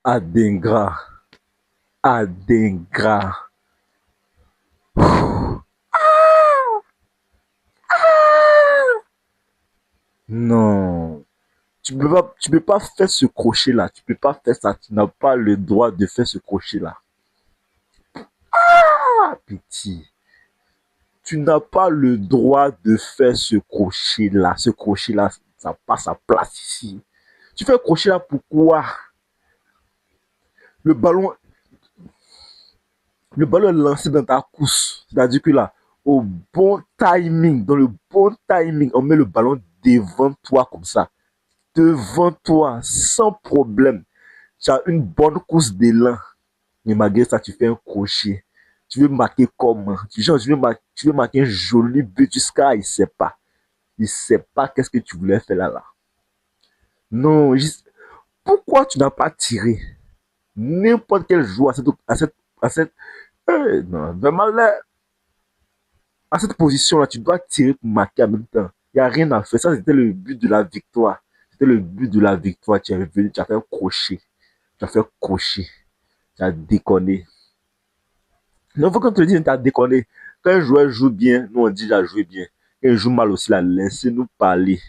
Adingra, Adingra. Non, tu peux pas faire ce crochet là. Tu peux pas faire ça. Tu n'as pas le droit de faire ce crochet là. Ah, pitié. Tu n'as pas le droit de faire ce crochet là. Ce crochet là, ça n'a pas sa place ici. Tu fais un crochet là pourquoi? Le ballon, le ballon est lancé dans ta course. C'est-à-dire que là, au bon timing, dans le bon timing, on met le ballon devant toi comme ça. Devant toi, sans problème. Tu as une bonne course d'élan. Mais malgré ça, tu fais un crochet. Tu veux marquer comment? Tu veux marquer un joli but jusqu'à, il ne sait pas. Il ne sait pas qu'est-ce que tu voulais faire là. Non, pourquoi tu n'as pas tiré? N'importe quel joueur à cette non, vraiment là, à cette position-là, tu dois tirer pour marquer en même temps. Il n'y a rien à faire. Ça, c'était le but de la victoire. C'était le but de la victoire. Tu es revenu, tu as fait un crochet. Tu as fait un crochet. Tu as déconné. Non, faut qu'on te le dise, tu as déconné. Quand un joueur joue bien, nous on dit qu'il a joué bien. Quand il joue mal aussi, là, laissez-nous parler.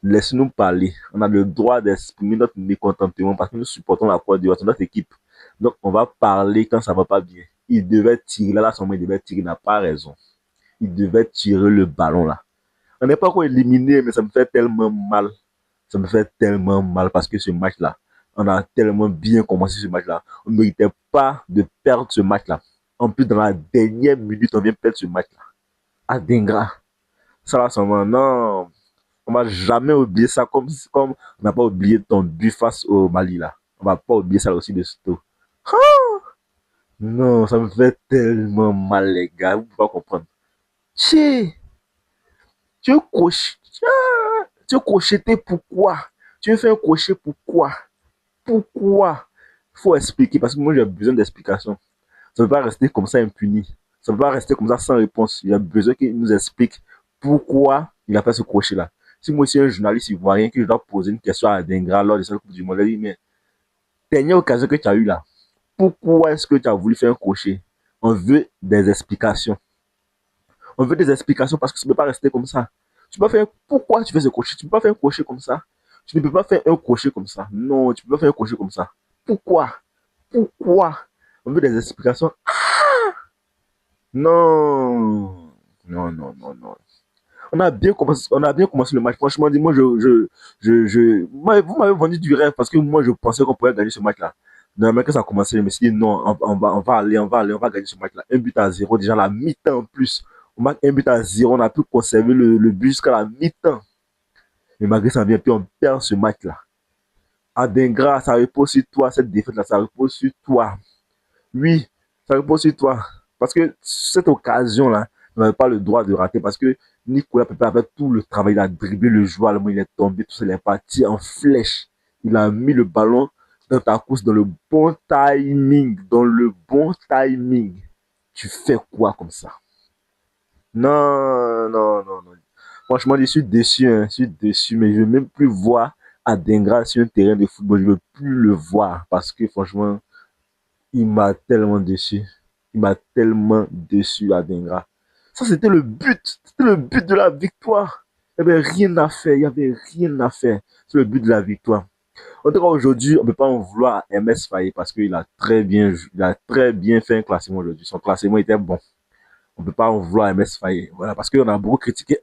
Laissez-nous parler. On a le droit d'exprimer notre mécontentement parce que nous supportons la Côte d'Ivoire, c'est notre équipe. Donc, on va parler quand ça va pas bien. Il devait tirer, là, son il devait tirer, il n'a pas raison. Il devait tirer le ballon, là. On n'est pas encore éliminé, mais ça me fait tellement mal. Ça me fait tellement mal parce que ce match-là, on a tellement bien commencé ce match-là. On ne méritait pas de perdre ce match-là. En plus, dans la dernière minute, on vient perdre ce match-là. À Dingra. Ça va seulement, non. On va jamais oublier ça comme on n'a pas oublié ton but face au Mali là. On va pas oublier ça aussi de sitôt. Non, ça me fait tellement mal les gars, vous pouvez pas comprendre. Tchè, tu veux tu veux crocheter pourquoi? Tu veux faire un crochet pourquoi? Pourquoi? Il faut expliquer parce que moi j'ai besoin d'explications. Ça ne peut pas rester comme ça impuni. Ça ne peut pas rester comme ça sans réponse. Il y a besoin qu'il nous explique pourquoi il a fait ce crochet-là. Si moi, je suis un journaliste ivoirien, que je dois poser une question à Dengra lors de cette Coupe du Monde, je dis, mais dernière occasion que tu as eue là, pourquoi est-ce que tu as voulu faire un crochet? On veut des explications. On veut des explications parce que ça ne peut pas rester comme ça. Tu peux pas faire, pourquoi tu fais ce crochet? Tu ne peux pas faire un crochet comme ça. Tu ne peux pas faire un crochet comme ça. Non, tu ne peux pas faire un crochet comme ça. Pourquoi? Pourquoi? On veut des explications. Non. Non, non, non, non. On a bien commencé le match. Franchement, dis-moi, vous m'avez vendu du rêve parce que moi, je pensais qu'on pourrait gagner ce match-là. Normalement, quand ça a commencé, je me suis dit, non, on va gagner ce match-là. Un but à zéro, déjà la mi-temps en plus. On marque un but à zéro, on a pu conserver le but jusqu'à la mi-temps. Mais malgré ça, vient, puis on perd ce match-là. Adingra, ça repose sur toi, cette défaite-là, ça repose sur toi. Oui, ça repose sur toi. Parce que cette occasion-là, on n'avait pas le droit de rater parce que Nicolas Pepe avait tout le travail, il a dribblé le joueur, allemand, il est tombé, tout ça, il est parti en flèche. Il a mis le ballon dans ta course dans le bon timing. Dans le bon timing. Tu fais quoi comme ça? Non, non, non, non. Franchement, je suis déçu, hein, je suis déçu, mais je ne veux même plus voir Adingra sur un terrain de football. Je ne veux plus le voir parce que franchement, il m'a tellement déçu. Il m'a tellement déçu, Adingra. Ça, c'était le but. C'était le but de la victoire. Il n'y avait rien à faire. Il n'y avait rien à faire. C'est le but de la victoire. En tout cas, aujourd'hui, on ne peut pas en vouloir à MS Faye parce qu'il a il a très bien fait un classement aujourd'hui. Son classement était bon. On ne peut pas en vouloir à MS Faye. Voilà, parce qu'on a beaucoup critiqué.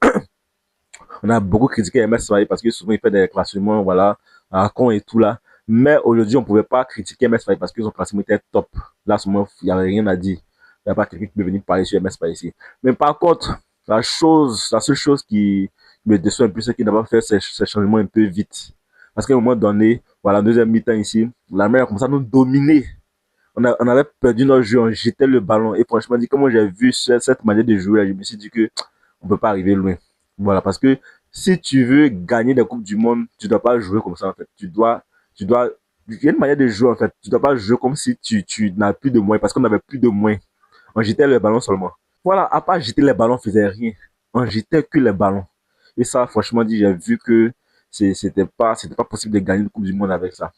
On a beaucoup critiqué MS Faye parce que souvent il fait des classements, voilà, à con et tout là. Mais aujourd'hui, on ne pouvait pas critiquer MS Faye parce que son classement était top. Là, il n'y avait rien à dire. Il n'y a pas quelqu'un qui peut venir parler sur MS Faye ici. Mais par contre, la seule chose qui me déçoit un peu, c'est qu'il n'a pas fait ces changements un peu vite. Parce qu'à un moment donné, voilà, deuxième mi-temps ici, la mer a commencé à nous dominer. On avait perdu notre jeu, on jetait le ballon. Et franchement, dit, comment j'ai vu cette manière de jouer, je me suis dit que on peut pas arriver loin. Voilà, parce que si tu veux gagner des Coupes du Monde, tu dois pas jouer comme ça, en fait. Il y a une manière de jouer, en fait. Tu dois pas jouer comme si tu n'as plus de moyens, parce qu'on n'avait plus de moyens. On jetait le ballon seulement. Voilà, à part jeter les ballons, on faisait rien. On jetait que les ballons. Et ça, franchement dit, j'ai vu que c'était pas possible de gagner une Coupe du Monde avec ça.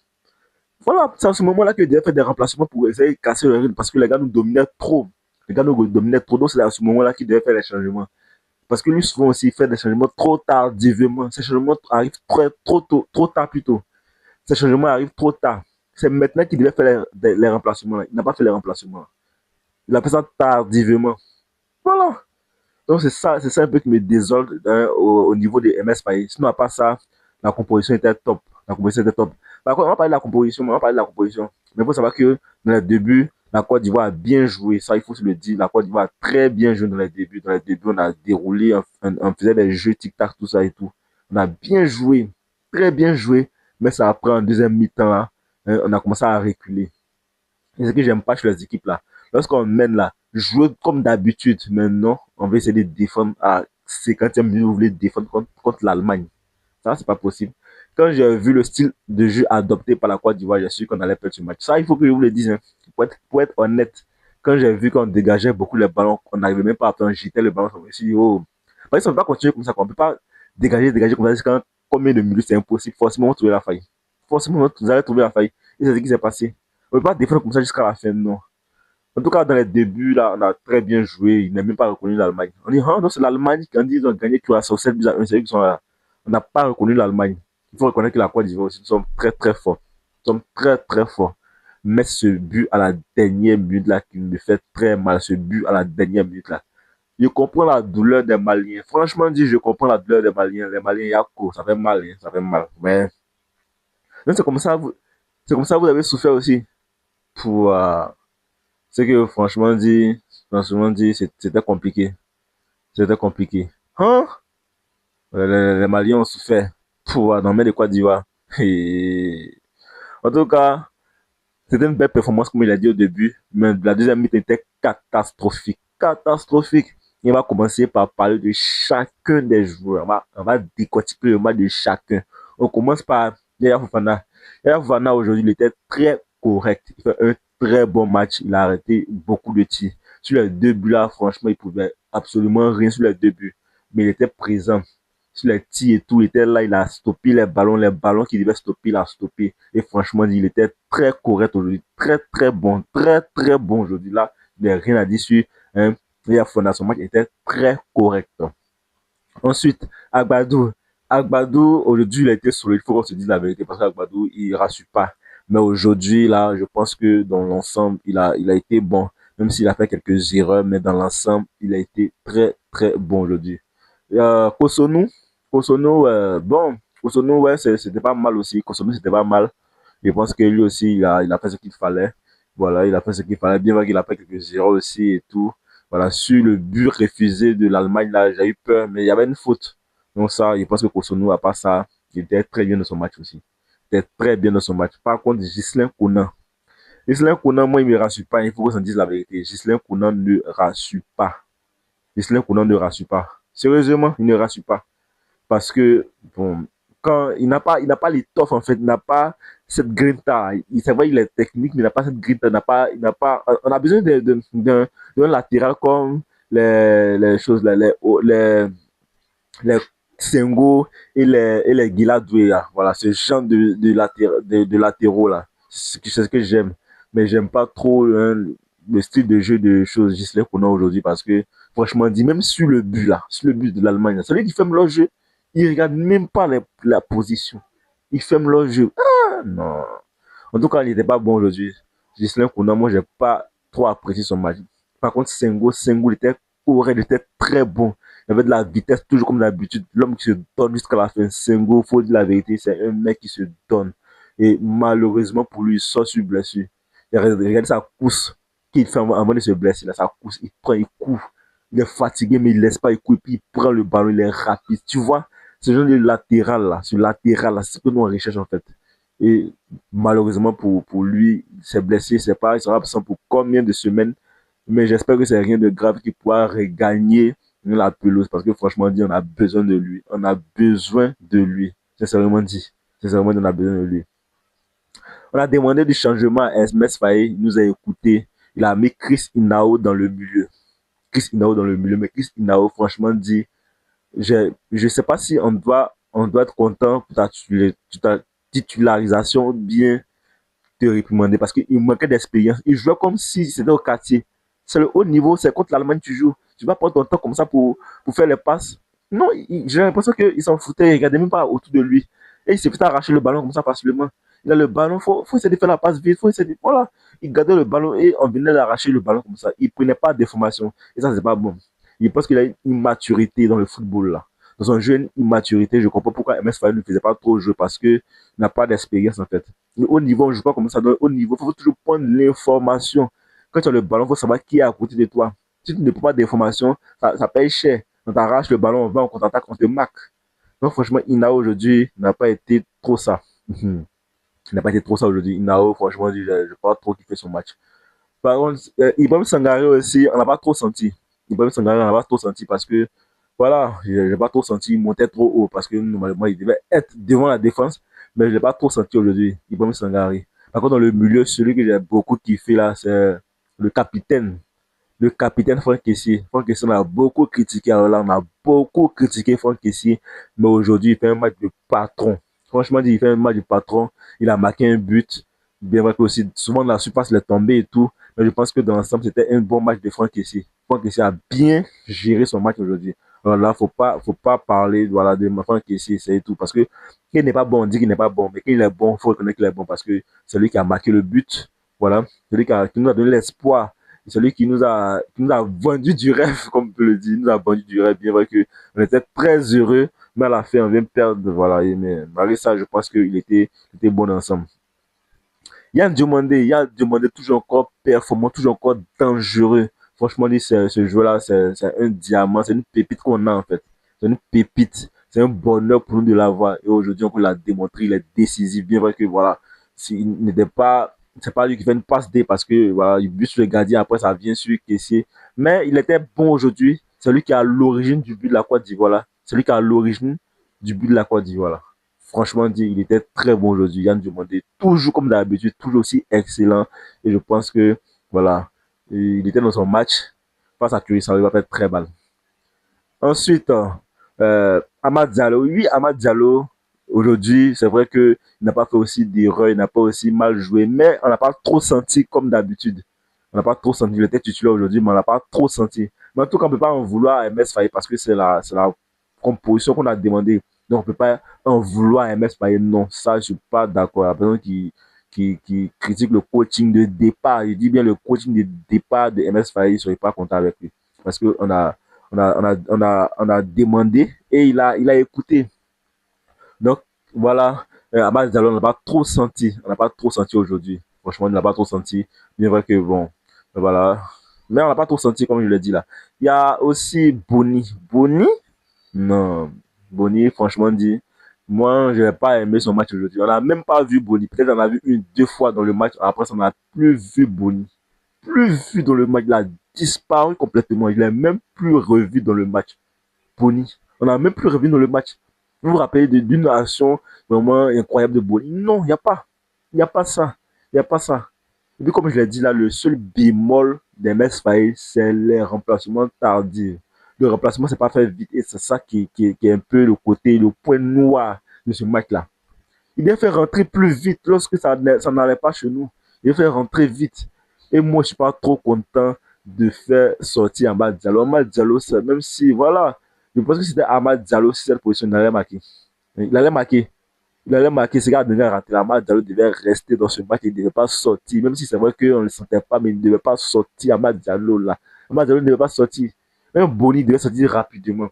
Voilà, c'est à ce moment-là que j'ai fait des remplacements pour essayer de casser le rythme parce que les gars nous dominaient trop. Les gars nous dominaient trop, donc c'est à ce moment-là qu'il devait faire les changements. Parce que lui, souvent aussi, il fait des changements trop tardivement. Ces changements arrivent trop tôt, trop tard plutôt. Ces changements arrivent trop tard. C'est maintenant qu'il devait faire les remplacements. Il n'a pas fait les remplacements. Il a fait ça tardivement. Voilà. Donc c'est ça un peu qui me désole hein, au niveau des MS Paris. Sinon, à part ça, la composition était top. La composition était top. Par contre, on va parler de la composition. On va parler de la composition. Mais il faut savoir que dans les débuts, la Côte d'Ivoire a bien joué. Ça, il faut se le dire. La Côte d'Ivoire a très bien joué dans les débuts. Dans les débuts, on a déroulé, on faisait des jeux tic-tac, tout ça et tout. On a bien joué. Très bien joué. Mais ça après, en deuxième mi-temps, là, hein, on a commencé à reculer. Et ce que j'aime pas chez les équipes là, lorsqu'on mène là, jouer comme d'habitude, maintenant, on va essayer de défendre à 50e minute, vous voulez défendre contre l'Allemagne. Ça, c'est pas possible. Quand j'ai vu le style de jeu adopté par la Côte d'Ivoire, j'ai su qu'on allait perdre ce match. Ça, il faut que je vous le dise. Hein. Pour être honnête, quand j'ai vu qu'on dégageait beaucoup les ballons, on n'arrivait même pas à faire jeter le ballon, je me suis dit, oh. Parce qu'on ne peut pas continuer comme ça, on ne peut pas dégager comme ça. Quand combien de minutes, c'est impossible. Forcément, on va trouver la faille. Forcément, vous allez trouver la faille. Et c'est ce qui s'est passé. On ne peut pas défendre comme ça jusqu'à la fin, non. En tout cas, dans les débuts, là, on a très bien joué. Il n'a même pas reconnu l'Allemagne. On dit, ah, non, c'est l'Allemagne. Quand ils ont gagné Curaçao 7 buts à 1, c'est eux qui sont là. On n'a pas reconnu l'Allemagne. Il faut reconnaître que la Côte d'Ivoire aussi, nous sommes très, très forts. Nous sommes très, très forts. Mais ce but à la dernière minute, là, qui me fait très mal, ce but à la dernière minute, là. Je comprends la douleur des Maliens. Franchement dit, je comprends la douleur des Maliens. Les Maliens, Yako, ça fait mal, hein, ça fait mal. Mais, c'est comme ça, vous avez souffert aussi. Pour, c'est que franchement dit, c'était compliqué. C'était compliqué. Hein? Les Maliens ont souffert pour nommer de Côte d'Ivoire. Et... En tout cas, c'était une belle performance, comme il a dit au début, mais la deuxième mi-temps était catastrophique. Catastrophique. Il va commencer par parler de chacun des joueurs. On va décortiquer le match de chacun. On commence par Yaya Fofana. Yaya Fofana, aujourd'hui, il était très correct. Il fait un très bon match. Il a arrêté beaucoup de tirs. Sur les deux buts là, franchement, il pouvait absolument rien sur les deux buts. Mais il était présent sur les tirs et tout, il était là, il a stoppé les ballons qu'il devait stopper, il a stoppé. Et franchement, il était très correct aujourd'hui, très très bon aujourd'hui. Là, il n'y a rien à dire sur hein, il a fondé son match, il était très correct. Ensuite, Agbadou. Agbadou, aujourd'hui, il a été solide, il faut qu'on se dise la vérité, parce qu'Agbadou, il ne rassure pas. Mais aujourd'hui, là, je pense que dans l'ensemble, il a été bon. Même s'il a fait quelques erreurs, mais dans l'ensemble, il a été très, très bon aujourd'hui. Kosonou, Kosonou, bon, Kosonou, ouais, c'était pas mal aussi. Kosonou, c'était pas mal. Je pense que lui aussi, il a fait ce qu'il fallait. Voilà, il a fait ce qu'il fallait. Bien vrai qu'il a fait quelques erreurs aussi et tout. Voilà, sur le but refusé de l'Allemagne, là, j'ai eu peur, mais il y avait une faute. Donc ça, je pense que Kosonou, à part ça, il était très bien dans son match aussi. Il était très bien dans son match. Par contre, Ghislain Kounan. Ghislain Kounan, moi, il me rassure pas. Il faut qu'on s'en dise la vérité. Ghislain Kounan ne rassure pas. Ghislain Kounan ne rassure pas. Sérieusement, il ne rassure pas. Parce que, bon, quand il n'a pas l'étoffe, en fait, il n'a pas cette grinta. C'est vrai, il est technique, mais il n'a pas cette grinta. On a besoin d'un latéral comme les choses, les Sengo et les Guiladoué, là. Voilà, ce genre de latéraux, là. C'est ce que j'aime. Mais j'aime pas trop hein, le style de jeu de choses Gislain qu'on a aujourd'hui parce que, franchement, dit, même sur le but, là, sur le but de l'Allemagne, celui qui ferme leur jeu, il regarde même pas la position. Il ferme leur jeu. Ah, non. En tout cas, il n'était pas bon aujourd'hui. Gislain Kouna, moi, j'ai pas trop apprécié son match. Par contre, Sengo, il était correct, il était très bon. Il avait de la vitesse, toujours comme d'habitude. L'homme qui se donne jusqu'à la fin. Sengo, faut dire la vérité, c'est un mec qui se donne. Et malheureusement pour lui, il sort sur blessure. Regardez sa course qu'il fait avant de se blesser. Là, sa course, il prend, il court. Il est fatigué, mais il ne laisse pas, il court, puis il prend le ballon, il est rapide. Tu vois, ce genre de latéral là, c'est ce que nous on recherche en fait. Et malheureusement pour lui, il s'est blessé, il il sera absent pour combien de semaines. Mais j'espère que c'est rien de grave qui pourra regagner la pelouse parce que franchement dit, on a besoin de lui. On a besoin de lui. Sincèrement dit. Sincèrement, on a besoin de lui. On a demandé du changement à SMS Faye, il nous a écouté. Il a mis Chris Inao dans le milieu. Chris Inao dans le milieu, mais Chris Inao, franchement dit, je ne sais pas si on doit être content pour ta titularisation bien te réprimander parce qu'il manquait d'expérience. Il jouait comme si c'était au quartier. C'est le haut niveau, c'est contre l'Allemagne que tu joues. Tu vas prendre ton temps comme ça pour faire les passes. Non, j'ai l'impression qu'il s'en foutait, il regardait même pas autour de lui. Et il s'est fait arracher le ballon comme ça facilement. Il a le ballon, faut essayer de faire la passe vite, faut essayer de, voilà. Il gardait le ballon et on venait d'arracher le ballon comme ça. Il prenait pas d'informations. Et ça, c'est pas bon. Je pense qu'il a une immaturité dans le football là. Dans son jeu, une immaturité, je comprends pourquoi MS Faye ne faisait pas trop jouer parce que n'a pas d'expérience en fait. Le haut niveau, on ne joue pas comme ça. Dans le haut niveau, il faut toujours prendre l'information. Quand tu as le ballon, il faut savoir qui est à côté de toi. Si tu ne prends pas d'information, ça paye cher. On t'arrache le ballon, on va en contre-attaque, on te marque. Donc franchement, Inao aujourd'hui n'a pas été trop ça. Il n'a pas été trop ça aujourd'hui. Inao, franchement, je n'ai pas trop kiffé son match. Par contre, Ibrahim Sangaré aussi, on n'a pas trop senti. Ibrahim Sangaré, on n'a pas trop senti parce que, voilà, je n'ai pas trop senti, il montait trop haut parce que normalement, il devait être devant la défense, mais je ne l'ai pas trop senti aujourd'hui, Ibrahim Sangaré. Par contre, dans le milieu, celui que j'ai beaucoup kiffé là, c'est le capitaine. Le capitaine Franck Kessié. Franck Kessié, on a beaucoup critiqué. Alors là, on a beaucoup critiqué Franck Kessié, mais aujourd'hui, il fait un match de patron. Franchement, il fait un match de patron. Il a marqué un but. Bien vrai que aussi, souvent la surface il est tombé et tout. Mais je pense que dans l'ensemble, c'était un bon match de Franck Kessié. Franck Kessié a bien géré son match aujourd'hui. Alors là, faut pas parler voilà, de Franck Kessié, c'est tout. Parce que qu'il n'est pas bon, on dit qu'il n'est pas bon. Mais qu'il est bon, il faut reconnaître qu'il est bon parce que c'est lui qui a marqué le but. Voilà. Celui qui nous a donné l'espoir. Celui qui nous a vendu du rêve, comme on peut le dire. Il nous a vendu du rêve. Bien vrai que on était très heureux. Mais à la fin, on vient perdre. Voilà. Mais malgré ça, je pense qu'il était bon ensemble. Il y a demandé toujours encore performant, toujours encore dangereux. Franchement, ce joueur-là, c'est un diamant, c'est une pépite qu'on a en fait. C'est une pépite. C'est un bonheur pour nous de l'avoir. Et aujourd'hui, on peut l'a démontrer, il est décisif. Bien vrai que voilà, s'il n'était pas, c'est pas lui qui fait une passe D parce que voilà, il bute sur le gardien, après ça vient sur le caissier. Mais il était bon aujourd'hui. C'est lui qui est à l'origine du but de la Côte d'Ivoire là. C'est lui qui est à l'origine du but de la Côte d'Ivoire là. Franchement dit, il était très bon aujourd'hui. Yann Diomandé, toujours comme d'habitude, toujours aussi excellent. Et je pense que, voilà, il était dans son match face à Curry, ça va faire très mal. Ensuite, Amad Diallo. Oui, Amad Diallo, aujourd'hui, c'est vrai qu'il n'a pas fait aussi d'erreur, il n'a pas aussi mal joué, mais on n'a pas trop senti comme d'habitude. On n'a pas trop senti. Il était titulaire aujourd'hui, mais on n'a pas trop senti. Mais en tout cas, on ne peut pas en vouloir à MS Faye parce que c'est la composition qu'on a demandé. Donc, on ne peut pas en vouloir à MS Faye. Non, ça, je ne suis pas d'accord. La personne qui critique le coaching de départ, il dit bien le coaching de départ de MS Faye, il ne serait pas content avec lui. Parce qu'on a on a demandé et il a écouté. Donc, voilà, Abbas Diallo, on n'a pas trop senti. On n'a pas trop senti aujourd'hui. Franchement, on n'a pas trop senti. Bien vrai que, bon, voilà. Mais on n'a pas trop senti, comme je l'ai dit là. Il y a aussi Boni. Boni? Non. Boni, franchement dit, moi, je n'ai pas aimé son match aujourd'hui. On n'a même pas vu Boni. Peut-être on a vu une, deux fois dans le match. Après, on n'a plus vu Boni. Plus vu dans le match. Il a disparu complètement. Il n'est même plus revu dans le match. Boni. On n'a même plus revu dans le match. Vous vous rappelez d'une action vraiment incroyable de Boni? Non, il n'y a pas. Il n'y a pas ça. Il n'y a pas ça. Et puis, comme je l'ai dit là, le seul bémol des MS Faye, c'est les remplacements tardifs. Le remplacement, c'est pas fait vite et c'est ça qui est un peu le côté, le point noir de ce match-là. Il devait faire rentrer plus vite lorsque ça n'allait pas chez nous. Il devait faire rentrer vite. Et moi, je suis pas trop content de faire sortir Amad Diallo. Amad Diallo, même si, voilà, je pense que c'était Amad Diallo, si cette position, il allait marquer. Il allait marquer. Il allait marquer, ce gars devait rentrer. Amad Diallo devait rester dans ce match, il ne devait pas sortir. Même si c'est vrai qu'on ne le sentait pas, mais il ne devait pas sortir Amad Diallo là. Amad Diallo ne devait pas sortir. Même Boni devait sortir rapidement.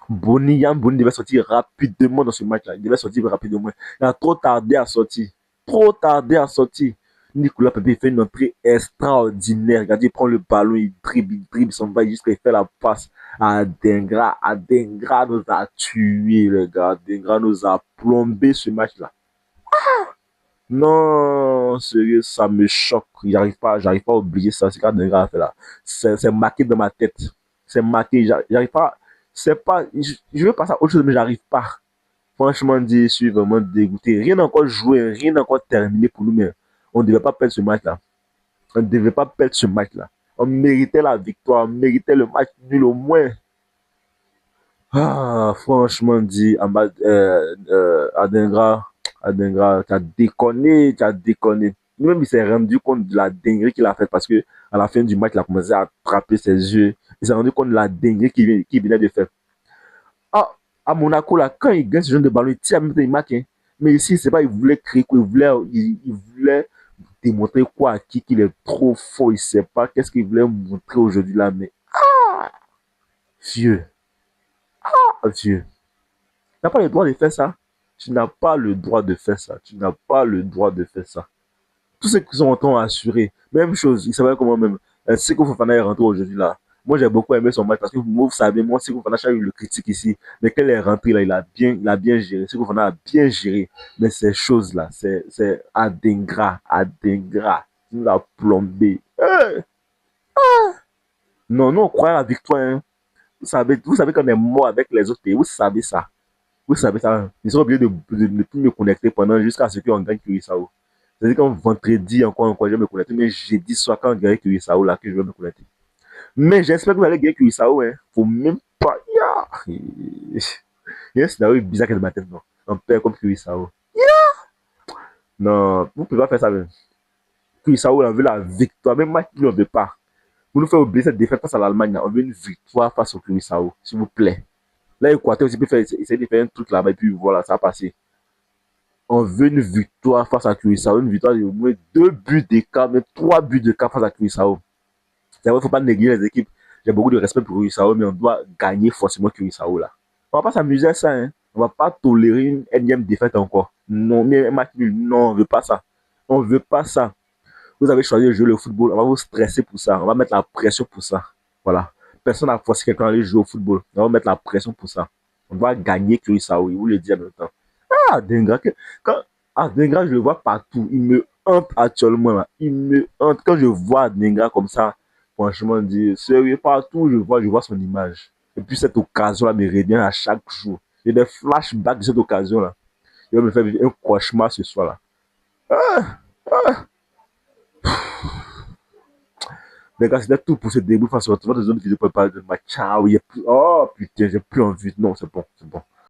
Yann Boni devait sortir rapidement dans ce match-là. Il devait sortir rapidement. Il a trop tardé à sortir. Trop tardé à sortir. Nicolas Pepe fait une entrée extraordinaire. Regardez, il prend le ballon, il dribble, s'en va jusqu'à faire la passe à Dengra. Dengra nous a tués, les gars. Dengra nous a plombé ce match-là. Non, sérieux, ça me choque. J'arrive pas à oublier ça. C'est quand Dengra a fait là. C'est marqué dans ma tête. C'est marqué. J'arrive pas. C'est pas. Je veux passer à autre chose, mais j'arrive pas. Franchement, je suis vraiment dégoûté. Rien n'a encore joué, rien n'a encore terminé pour nous, mais on ne devait pas perdre ce match-là. On ne devait pas perdre ce match-là. On méritait la victoire, on méritait le match nul au moins. Ah, franchement dit, Adengra, Adingra, tu as déconné, tu as déconné. Lui-même, il s'est rendu compte de la dinguerie qu'il a faite parce que à la fin du match, il a commencé à attraper ses yeux. Il s'est rendu compte de la dinguerie qu'il venait de faire. Ah, à Monaco, là, quand il gagne ce genre de ballon, il tire même temps, il marque. Hein. Mais ici, c'est pas, il voulait créer quoi, il voulait démontrer quoi à qui qu'il est trop fort, il sait pas qu'est-ce qu'il voulait montrer aujourd'hui là, mais vieux, vieux. Tu n'as pas le droit de faire ça. Tu n'as pas le droit de faire ça. Tu n'as pas le droit de faire ça. Tous ceux qui sont autant assurés, même chose, ils savaient comment même. Seko Fofana est rentré aujourd'hui là. Moi j'ai beaucoup aimé son match parce que vous savez, moi Seko Fofana, j'ai eu le critique ici, mais quand il est rentré là, il a bien géré. Seko Fofana a bien géré. Mais ces choses là, c'est Adingra, Adingra. Il nous a plombé. Non, non, on croit à la victoire. Hein. Vous savez qu'on est mort avec les autres pays. Vous savez ça. Vous savez ça. Ils sont obligés de ne plus me connecter pendant jusqu'à ce qu'on gagne Curaçao. C'est-à-dire qu'en vendredi, encore, je vais me connecter. Mais jeudi soir, quand on gagne Curaçao, là, que je vais me connecter. Mais j'espère que vous allez gagner Curaçao. Hein. Faut même pas. Il y a un scénario bizarre qui est dans ma tête. Non. On perd comme Curaçao. Non, vous ne pouvez pas faire ça. Même. Curaçao, on veut la victoire. Même moi, on ne veut pas. Vous nous faites oublier cette défaite face à l'Allemagne. On veut une victoire face au Curaçao, s'il vous plaît. Là, Équateur aussi peut faire, essayer de faire un truc là-bas. Et puis voilà, ça a passé. On veut une victoire face à Curaçao, une victoire de au moins 2 buts d'écart, mais 3 buts d'écart face à Curaçao. C'est vrai, il ne faut pas négliger les équipes. J'ai beaucoup de respect pour Curaçao, mais on doit gagner forcément Curaçao là. On ne va pas s'amuser à ça. Hein. On ne va pas tolérer une énième défaite encore. Non, mais un match nul, non, on ne veut pas ça. On ne veut pas ça. Vous avez choisi de jouer le football, on va vous stresser pour ça. On va mettre la pression pour ça. Voilà. Personne n'a forcé quelqu'un à aller jouer au football. On va mettre la pression pour ça. On doit gagner Curaçao, il vous le dit en même temps. Ah, Dengra, quand Dengra, je le vois partout. Il me hante actuellement. Là. Il me hante. Quand je vois Dengra comme ça, franchement, dire sérieux, partout, je vois son image. Et puis cette occasion-là me revient à chaque jour. J'ai des flashbacks de cette occasion-là. Il va me faire un cauchemar ce soir-là. Les gars, c'était tout pour ce début. Face à votre zone de vidéo pour parler de match. Ciao. Oh putain, j'ai plus envie. Non, c'est bon, c'est bon.